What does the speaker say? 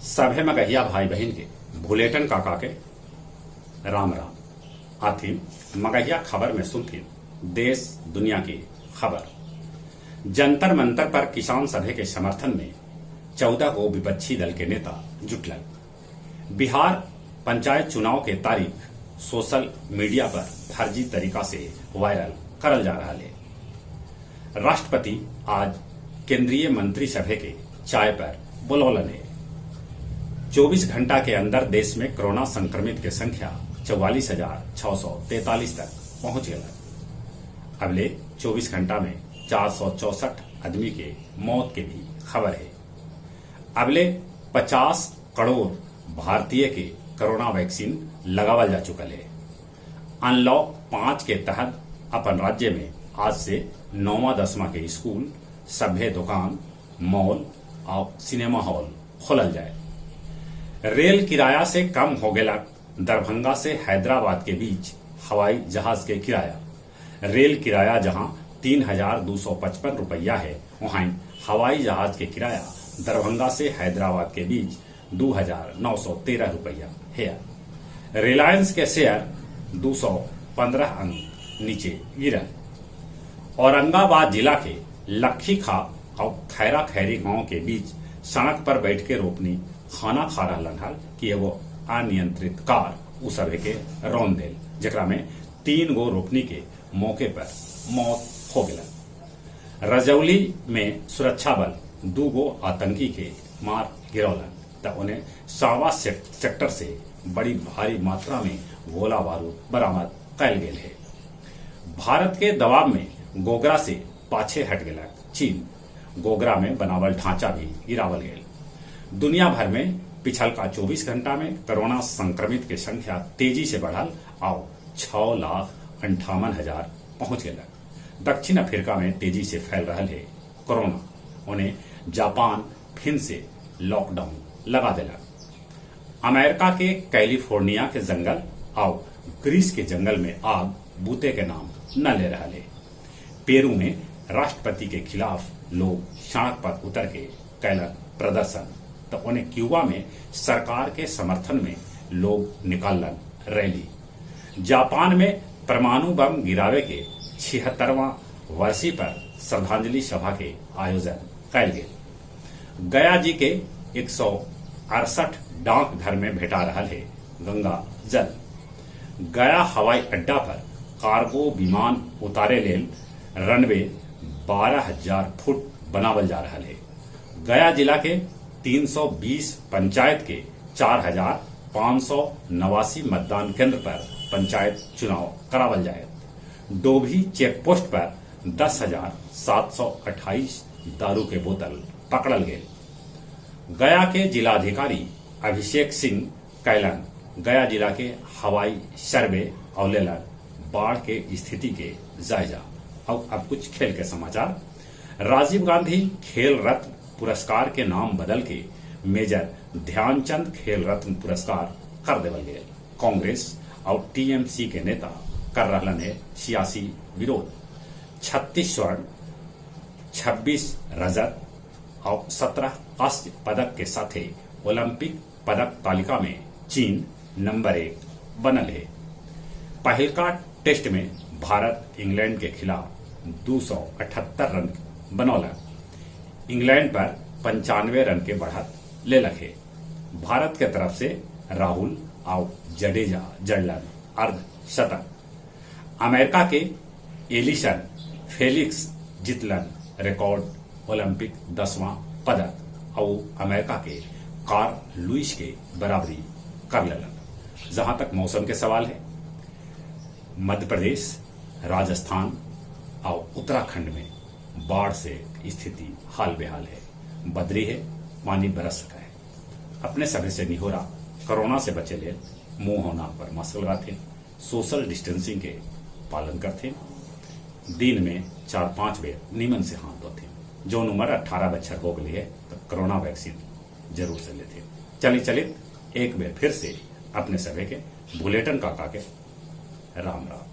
सभे मगहिया भाई बहन के भुलेटन काका के राम राम। आथी मगहिया खबर में सुनती देश दुनिया की खबर। जंतर मंतर पर किसान सभे के समर्थन में 14 को विपक्षी दल के नेता जुटलन। बिहार पंचायत चुनाव के तारीख सोशल मीडिया पर फर्जी तरीका से वायरल करल जा रहा है। राष्ट्रपति आज केंद्रीय मंत्री सभे के चाय पर बुलौलन है। 24 घंटा के अंदर देश में कोरोना संक्रमित की संख्या 44,643 तक पहुंच गया। अगले 24 घंटा में 464 आदमी के मौत की भी खबर है। अगले 50 करोड़ भारतीय के कोरोना वैक्सीन लगावल जा चुकल है। अनलॉक 5 के तहत अपन राज्य में आज से 9वां 10वां के स्कूल, सभे दुकान, मॉल और सिनेमा हॉल खोलल जाए। रेल किराया से कम हो गया। दरभंगा से हैदराबाद के बीच हवाई जहाज के किराया। रेल किराया जहां 3,255 रुपया है, वहीं हवाई जहाज के किराया दरभंगा से हैदराबाद के बीच 2,913 रुपया है। रिलायंस के शेयर 215 अंक नीचे गिरा। औरंगाबाद जिला के लखी खा और खैरा खैरी गांव के बीच सड़क पर बैठ के रोपनी खाना खा रहा कि एगो अनियंत्रित कार उ सभे के रौन देल, जकरा में 3 गो रोपनी के मौके पर मौत हो गया। रजौली में सुरक्षा बल 2 गो आतंकी के मार गिरौलन तब उन्हें सावा सेक्टर से बड़ी भारी मात्रा में गोला बारूद बरामद कैल गेल है। भारत के दबाव में गोगरा से पाछे हट गया चीन। गोगरा में बनावल ढांचा भी गिरावल गेल। दुनिया भर में पिछलका 24 घंटा में कोरोना संक्रमित के संख्या तेजी से बढ़ल और 6,58,000 पहुंच गया। दक्षिण अफ्रीका में तेजी से फैल रहा है कोरोना। उन्हें जापान फिर से लॉकडाउन लगा दिला। अमेरिका के कैलिफोर्निया के जंगल और ग्रीस के जंगल में आग बूते के नाम न ले रहा है। पेरू में राष्ट्रपति के खिलाफ लोग सड़क पर उतर के कैलन प्रदर्शन, तो उन्हें क्यूबा में सरकार के समर्थन में लोग निकालन रैली। जापान में परमाणु बम गिरावे के 76वां वर्षी पर श्रद्धांजलि सभा के आयोजन कैल गए। गया जी के 168 डाक घर में भेटा रहा है गंगा जल। गया हवाई अड्डा पर कार्गो विमान उतारे लेल रनवे 12,000 फुट बनावल जा रहा है। गया जिला के 320 पंचायत के 4,589 मतदान केंद्र पर पंचायत चुनाव करावल जाए। डोभी चेक पोस्ट पर 10,728 दारू के बोतल पकड़ल गए। गया के जिलाधिकारी अभिषेक सिंह कैलन गया जिला के हवाई सर्वे और लेलन बाढ़ के स्थिति के जायजा। और अब कुछ खेल के समाचार। राजीव गांधी खेल रत्न पुरस्कार के नाम बदल के मेजर ध्यानचंद खेल रत्न पुरस्कार कर देवल गए। कांग्रेस और टीएमसी के नेता कर रहा है सियासी विरोध। 36 स्वर्ण, 26 रजत और 17 कांस्य पदक के साथ ओलंपिक पदक तालिका में चीन नंबर 1 बनल है। पहलका टेस्ट में भारत इंग्लैंड के खिलाफ 278 रन बनौला। इंग्लैंड पर 95 रन के बढ़त ले लखे। भारत के तरफ से राहुल और जडेजा जड़लन अर्धशतक। अमेरिका के एलिसन फेलिक्स जीतलन रिकॉर्ड ओलंपिक 10वां पदक और अमेरिका के कार्ल लुइस के बराबरी कर लेलन। जहां तक मौसम के सवाल है, मध्य प्रदेश, राजस्थान और उत्तराखंड में बाढ़ से स्थिति हाल बेहाल है। बदरी है, पानी बरस सका है। अपने सभी से निहोरा कोरोना से बचे ले मुंह होना पर मास्क लगाते, सोशल डिस्टेंसिंग के पालन करते, दिन में 4-5 बेर नीमन से हाथ धोते। जो उम्र 18 बच्चर हो गई है तो कोरोना वैक्सीन जरूर से लेते। चलित एक बेर फिर से अपने सभी के बुलेटिन काका के राम राम।